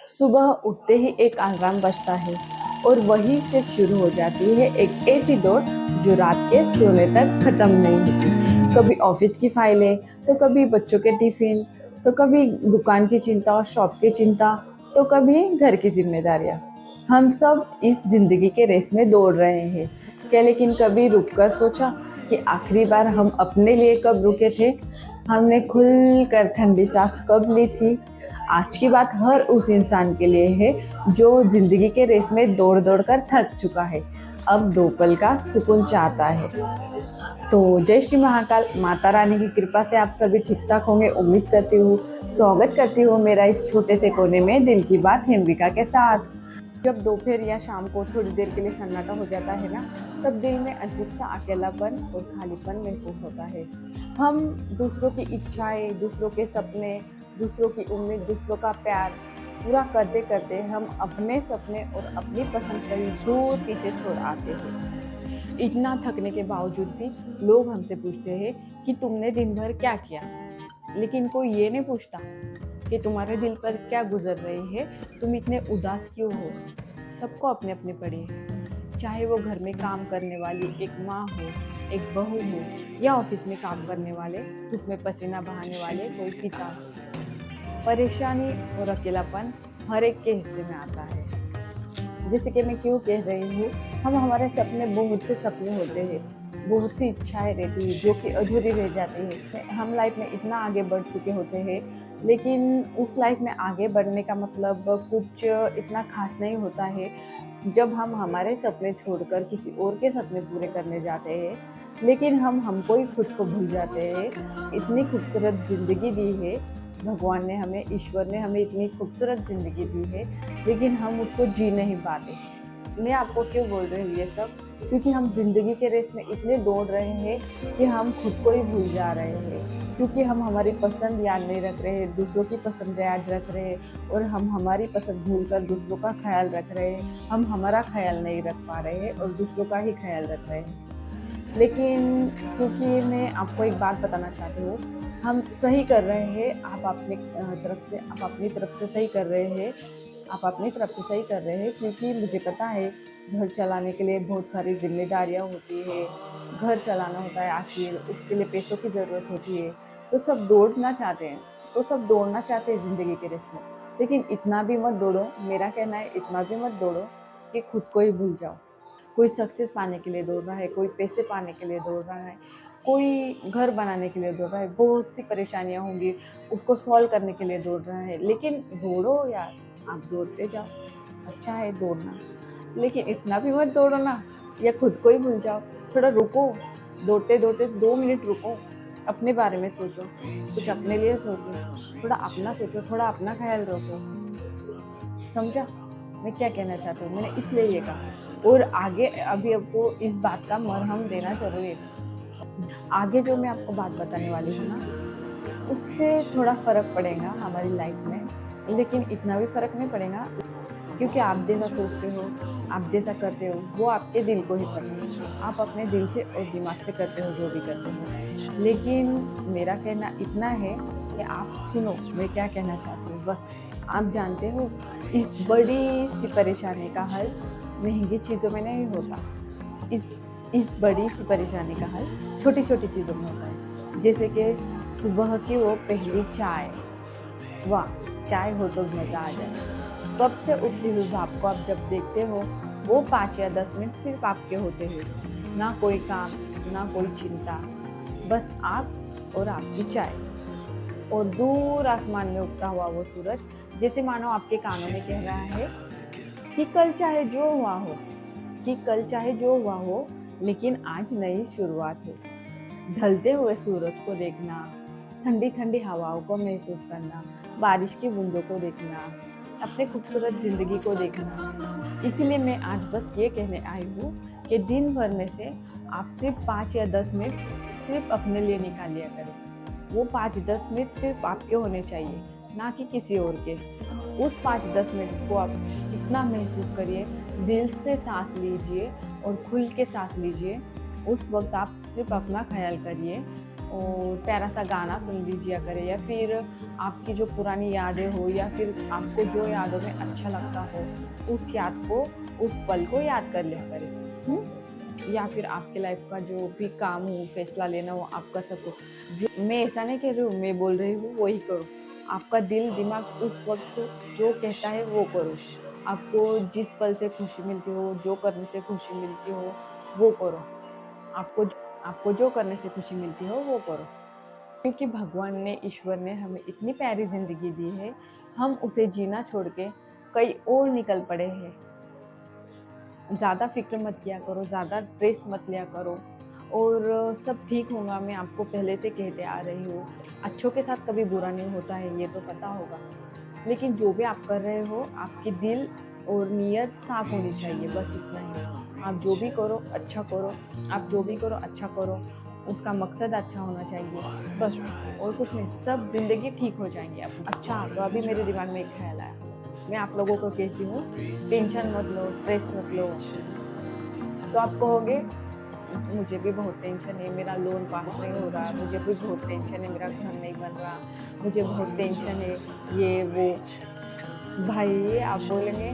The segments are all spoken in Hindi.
सुबह उठते ही एक अलार्म बजता है और वहीं से शुरू हो जाती है एक ऐसी दौड़ जो रात के सोने तक खत्म नहीं होती। कभी ऑफिस की फाइलें, तो कभी बच्चों के टिफिन, तो कभी दुकान की चिंता और शॉप की चिंता, तो कभी घर की जिम्मेदारियां। हम सब इस जिंदगी के रेस में दौड़ रहे हैं क्या, लेकिन कभी रुक कर सोचा कि आखिरी बार हम अपने लिए कब रुके थे? हमने खुल कर ठंडी सांस कब ली थी? आज की बात हर उस इंसान के लिए है जो जिंदगी के रेस में दौड़ दौड़ कर थक चुका है, अब दो पल का सुकून चाहता है। तो जय श्री महाकाल, माता रानी की कृपा से आप सभी ठीक ठाक होंगे उम्मीद करती हूँ। स्वागत करती हूँ मेरा इस छोटे से कोने में दिल की बात हेमविका के साथ। जब दोपहर या शाम को थोड़ी देर के लिए सन्नाटा हो जाता है ना, तब दिल में अजीब सा अकेलापन और खालीपन महसूस होता है। हम दूसरों की इच्छाएं, दूसरों के सपने, दूसरों की उम्मीद, दूसरों का प्यार पूरा करते करते हम अपने सपने और अपनी पसंद कहीं दूर पीछे छोड़ आते हैं। इतना थकने के बावजूद भी लोग हमसे पूछते हैं कि तुमने दिन भर क्या किया, लेकिन कोई ये नहीं पूछता कि तुम्हारे दिल पर क्या गुजर रही है, तुम इतने उदास क्यों हो। सबको अपने अपने पड़ी है, चाहे वो घर में काम करने वाली एक माँ हो, एक बहू हो, या ऑफिस में काम करने वाले, धूप में पसीना बहाने वाले कोई पिता हो। परेशानी और अकेलापन हर एक के हिस्से में आता है। जैसे कि मैं क्यों कह रही हूँ, हम हमारे सपने, बहुत से सपने होते हैं, बहुत सी इच्छाएं रहती है जो कि अधूरी रह जाती है। हम लाइफ में इतना आगे बढ़ चुके होते हैं, लेकिन उस लाइफ में आगे बढ़ने का मतलब कुछ इतना खास नहीं होता है जब हम हमारे सपने छोड़कर किसी और के सपने पूरे करने जाते हैं। लेकिन हम हमको ही खुद को भूल जाते हैं। इतनी खूबसूरत जिंदगी दी है भगवान ने हमें, ईश्वर ने हमें इतनी खूबसूरत ज़िंदगी दी है, लेकिन हम उसको जी नहीं पाते। मैं आपको क्यों बोल रही हूँ ये सब? क्योंकि हम जिंदगी के रेस में इतने दौड़ रहे हैं कि हम खुद को ही भूल जा रहे हैं। क्योंकि हम हमारी पसंद याद नहीं रख रहे हैं, दूसरों की पसंद याद रख रहे हैं, और हम हमारी पसंद भूलकर दूसरों का ख्याल रख रहे हैं। हम हमारा ख्याल नहीं रख पा रहे हैं और दूसरों का ही ख्याल रख रहे हैं। लेकिन क्योंकि मैं आपको एक बात बताना चाहती हूँ, हम सही कर रहे हैं, आप अपनी तरफ से सही कर रहे हैं, आप अपनी तरफ से सही कर रहे हैं। क्योंकि मुझे पता है घर चलाने के लिए बहुत सारी जिम्मेदारियाँ होती है, घर चलाना होता है, आखिर उसके लिए पैसों की ज़रूरत होती है। तो सब दौड़ना चाहते हैं, ज़िंदगी के रेस में। लेकिन इतना भी मत दौड़ो, मेरा कहना है इतना भी मत दौड़ो कि खुद को ही भूल जाओ। कोई सक्सेस पाने के लिए दौड़ रहा है, कोई पैसे पाने के लिए दौड़ रहा है, कोई घर बनाने के लिए दौड़ रहा है, बहुत सी परेशानियां होंगी उसको सॉल्व करने के लिए दौड़ रहा है। लेकिन दौड़ो यार, आप दौड़ते जाओ, अच्छा है दौड़ना, लेकिन इतना भी मत दौड़ो ना या खुद को ही भूल जाओ। थोड़ा रुको, दौड़ते दौड़ते 2 मिनट रुको, अपने बारे में सोचो, कुछ अपने लिए सोचो, थोड़ा अपना सोचो, थोड़ा अपना ख्याल रखो। समझा मैं क्या कहना चाहती हूँ? मैंने इसलिए ये कहा। और आगे अभी आपको इस बात का मरहम देना जरूरी है। आगे जो मैं आपको बात बताने वाली हूँ ना, उससे थोड़ा फ़र्क पड़ेगा हमारी लाइफ में, लेकिन इतना भी फ़र्क नहीं पड़ेगा क्योंकि आप जैसा सोचते हो, आप जैसा करते हो, वो आपके दिल को ही पता है। आप अपने दिल से और दिमाग से करते हो जो भी करते हो। लेकिन मेरा कहना इतना है कि आप सुनो मैं क्या कहना चाहती हूँ बस। आप जानते हो, इस बड़ी सी परेशानी का हल महंगी चीज़ों में नहीं होता। इस बड़ी सी परेशानी का हल छोटी छोटी चीज़ों में होता है। जैसे कि सुबह की वो पहली चाय, वाह, चाय हो तो मज़ा आ जाए। कब से उठती हुई भाप को आप जब देखते हो, वो 5 या 10 मिनट सिर्फ आपके होते हैं। ना कोई काम, ना कोई चिंता, बस आप और आपकी चाय, और दूर आसमान में उगता हुआ वो सूरज, जैसे मानो आपके कानों में कह रहा है कि कल चाहे जो हुआ हो, लेकिन आज नई शुरुआत है। ढलते हुए सूरज को देखना, ठंडी ठंडी हवाओं को महसूस करना, बारिश की बूंदों को देखना, अपने खूबसूरत जिंदगी को देखना। इसीलिए मैं आज बस ये कहने आई हूँ कि दिन भर में से आप सिर्फ 5 या 10 मिनट सिर्फ अपने लिए निकाल लिया करें। वो 5-10 मिनट सिर्फ आपके होने चाहिए, ना कि किसी और के। उस 5-10 मिनट को आप इतना महसूस करिए, दिल से सांस लीजिए और खुल के सांस लीजिए। उस वक्त आप सिर्फ अपना ख्याल करिए और प्यारा सा गाना सुन लीजिए करें, या फिर आपकी जो पुरानी यादें हो या फिर आपको जो यादों में अच्छा लगता हो, उस याद को, उस पल को याद कर लिया करें। या फिर आपके लाइफ का जो भी काम हो, फैसला लेना हो, आप कर सकते हो। जो मैं ऐसा नहीं कह रही हूँ, मैं बोल रही हूँ वही करो। आपका दिल दिमाग उस वक्त जो कहता है वो करो। आपको जिस पल से खुशी मिलती हो, जो करने से खुशी मिलती हो, वो करो। आपको आपको जो करने से खुशी मिलती हो वो करो। क्योंकि भगवान ने, ईश्वर ने हमें इतनी प्यारी ज़िंदगी दी है, हम उसे जीना छोड़ के कहीं और निकल पड़े हैं। ज़्यादा फ़िक्र मत किया करो, ज़्यादा स्ट्रेस मत लिया करो और सब ठीक होगा, मैं आपको पहले से कहते आ रही हूँ। अच्छों के साथ कभी बुरा नहीं होता है, ये तो पता होगा। लेकिन जो भी आप कर रहे हो, आपकी दिल और नीयत साफ़ होनी चाहिए, बस इतना ही। आप जो भी करो, अच्छा करो। आप जो भी करो, अच्छा करो। उसका मकसद अच्छा होना चाहिए, बस और कुछ नहीं। सब ज़िंदगी ठीक हो जाएँगी अब। अच्छा, तो अभी मेरे दिमाग में एक ख़्याल आया। मैं आप लोगों को कहती हूँ, टेंशन मत लो, स्ट्रेस मत लो। तो आप कहोगे, मुझे भी बहुत टेंशन है, मेरा लोन पास नहीं हो रहा, मुझे भी बहुत टेंशन है, मेरा घर नहीं बन रहा, मुझे बहुत टेंशन है, ये वो। भाई आप बोलेंगे,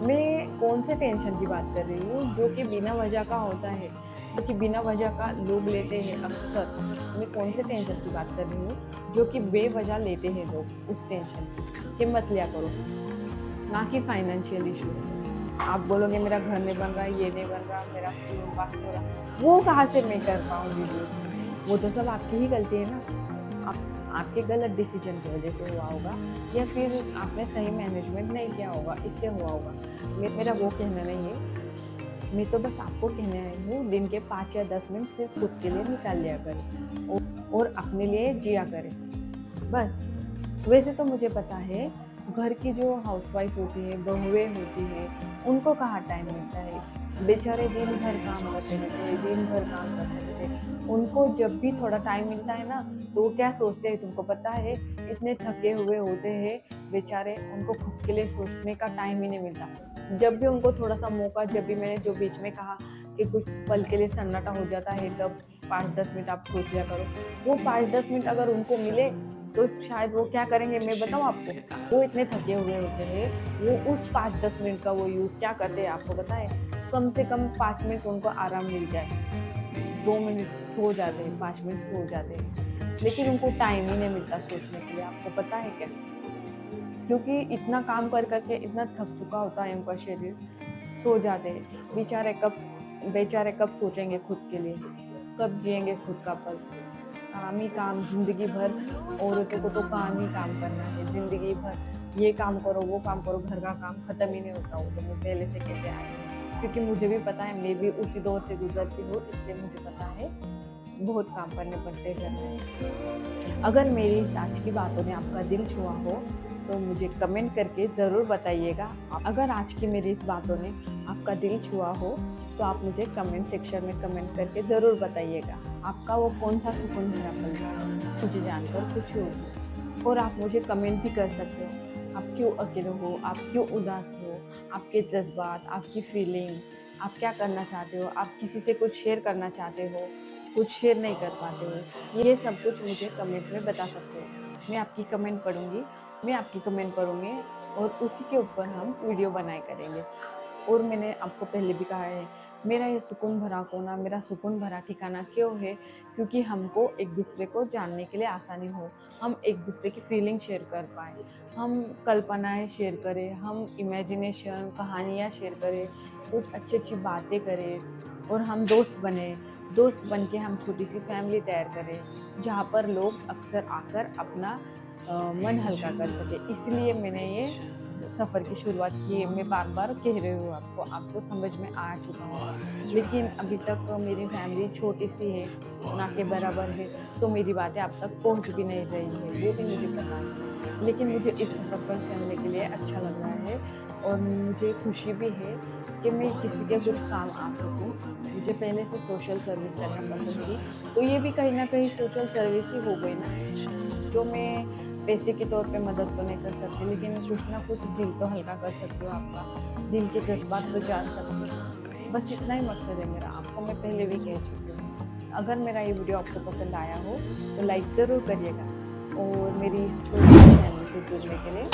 मैं कौन से टेंशन की बात कर रही हूँ जो कि बिना वजह का होता है, जो कि बिना वजह का लोग लेते हैं अक्सर। मैं कौन से टेंशन की बात कर रही हूँ जो कि बेवजह लेते हैं लोग उस टेंशन की। कि मत लिया करो, ना कि फाइनेंशियल इशू। आप बोलोगे मेरा घर नहीं बन रहा, ये नहीं बन रहा, मेरा लोन पास नहीं हो रहा, वो कहाँ से मैं कर पाऊँगी वो तो सब आपकी ही गलती है ना। आपके गलत डिसीजन की वजह से हुआ होगा या फिर आपने सही मैनेजमेंट नहीं किया होगा, इसलिए हुआ होगा। मेरा वो कहना नहीं है, मैं तो बस आपको कहने आई हूँ, दिन के 5 या 10 मिनट सिर्फ खुद के लिए निकाल लिया करें और अपने लिए जिया करें, बस। वैसे तो मुझे पता है, घर की जो हाउसवाइफ होती है, बहुएँ होती हैं, उनको कहाँ टाइम मिलता है। बेचारे दिन भर काम करते रहते हैं, दिन भर काम करते रहते हैं। उनको जब भी थोड़ा टाइम मिलता है ना, तो वो क्या सोचते हैं तुमको पता है? इतने थके हुए होते हैं बेचारे, उनको खुद के लिए सोचने का टाइम ही नहीं मिलता। जब भी उनको थोड़ा-सा मौका, जब भी मैंने जो बीच में कहा कि कुछ पल के लिए सन्नाटा हो जाता है, तब 5-10 मिनट आप सोच लिया करो। वो 5-10 मिनट अगर उनको मिले तो शायद वो क्या करेंगे मैं बताऊँ आपको? वो इतने थके हुए होते हैं, वो उस 5-10 मिनट का वो यूज़ क्या करते हैं आपको पता है? कम से कम 5 मिनट उनको आराम मिल जाए, 2 मिनट सो जाते हैं, 5 मिनट सो जाते हैं। लेकिन उनको टाइम ही नहीं मिलता सोचने के लिए, आपको पता है क्या? क्योंकि इतना काम कर के इतना थक चुका होता है उनका शरीर, सो जाते हैं। बेचारे कब सोचेंगे खुद के लिए? कब जिएँगे खुद का पल? काम ही काम ज़िंदगी भर। औरतों को तो काम ही काम करना है ज़िंदगी भर। ये काम करो, वो काम करो, घर का काम ख़त्म ही नहीं होता। वो तो मैं पहले से कहते आई हूँ। क्योंकि मुझे भी पता है, मैं भी उसी दौर से गुज़रती हूँ, इसलिए मुझे पता है, बहुत काम करने पड़ते हैं घर में। अगर मेरी इस आज की बातों ने आपका दिल छुआ हो, तो मुझे कमेंट करके ज़रूर बताइएगा। अगर आज की मेरी इस बातों ने आपका दिल छुआ हो, तो आप मुझे कमेंट सेक्शन में कमेंट करके ज़रूर बताइएगा। आपका वो कौन-सा सुकून भरा पल था, मुझे जानकर खुशी होगी। और आप मुझे कमेंट भी कर सकते हो, आप क्यों अकेले हो, आप क्यों उदास हो, आपके जज़्बात, आपकी फीलिंग, आप क्या करना चाहते हो, आप किसी से कुछ शेयर करना चाहते हो, कुछ शेयर नहीं कर पाते हो, ये सब कुछ मुझे कमेंट में बता सकते हो। मैं आपकी कमेंट पढ़ूँगी, मैं आपकी कमेंट पढ़ूँगी और उसी के ऊपर हम वीडियो बनाया करेंगे। और मैंने आपको पहले भी कहा है, मेरा ये सुकून भरा कोना, मेरा सुकून भरा ठिकाना क्यों है? क्योंकि हमको एक-दूसरे को जानने के लिए आसानी हो, हम एक-दूसरे की फीलिंग शेयर कर पाएँ, हम कल्पनाएँ शेयर करें, हम इमेजिनेशन, कहानियाँ शेयर करें, कुछ अच्छी-अच्छी बातें करें और हम दोस्त बने। दोस्त बन के हम छोटी-सी फैमिली तैयार करें, जहाँ पर लोग अक्सर आकर अपना मन हल्का कर सकें। इसलिए मैंने ये सफ़र की शुरुआत की है। मैं बार-बार कह रही हूँ आपको, आपको समझ में आ चुका होगा। लेकिन अभी तक मेरी फैमिली छोटी-सी है, ना के बराबर है, तो मेरी बातें आप तक पहुँच भी नहीं रही है, वो भी मुझे पता है। लेकिन मुझे इस सफ़र पर चलने के लिए अच्छा लग रहा है और मुझे खुशी भी है कि मैं किसी के कुछ काम आ सकूँ। मुझे पहले से सोशल सर्विस करना पसंद थी, तो ये भी कहीं न कहीं सोशल सर्विस ही हो गई ना। जो मैं पैसे के तौर पे मदद तो नहीं कर सकती, लेकिन कुछ ना कुछ दिल तो हल्का कर सकती हूँ आपका, दिल के जज़्बात तो जान सकती हूँ। बस इतना ही मकसद है मेरा, आपको मैं पहले भी कह चुकी हूँ। अगर मेरा ये वीडियो आपको पसंद आया हो, तो लाइक ज़रूर करिएगा। और मेरी इस छोटी सी फैमिली से जुड़ने के लिए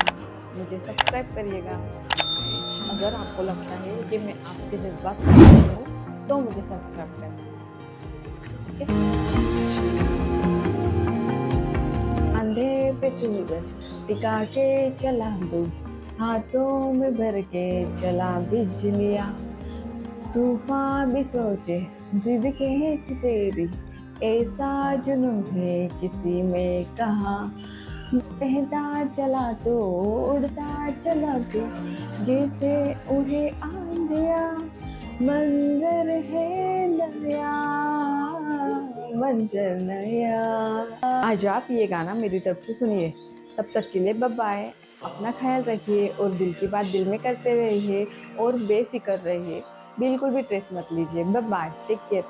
मुझे सब्सक्राइब करिएगा। अगर आपको लगता है कि मैं आपके जज्बात समझती हूँ तो मुझे सब्सक्राइब करना, ठीक है। अंधे पे सूरज टिका के चला दो, हाथों में भर के चला बिजलियाँ, तूफान भी सोचे जिद कैसी तेरी, ऐसा जुनून है किसी में कहा, बहता चला तो उड़ता चला तो जैसे उड़े आंधिया, मंजर है नया, मंजर नया। आज आप ये गाना मेरी तरफ से सुनिए। तब तक के लिए बाय बाय। अपना ख्याल रखिए और दिल की बात दिल में करते रहिए और बेफिक्र रहिए। बिल्कुल भी स्ट्रेस मत लीजिए। Bye bye, take care.